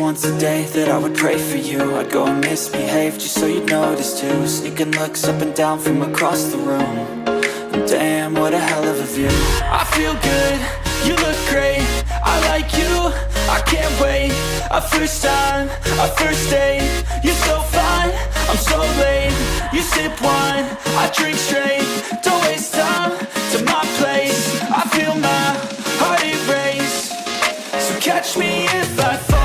once a day that I would pray for you. I'd go and misbehave just so you'd notice too. Sneaking looks up and down from across the room. And damn, what a hell of a view. I feel good, you look great, I like you, I can't wait. A first time, a first date. You're so fine, I'm so late. You sip wine, I drink straight. Don't waste time to my place. I feel my heart erase. So catch me if I fall.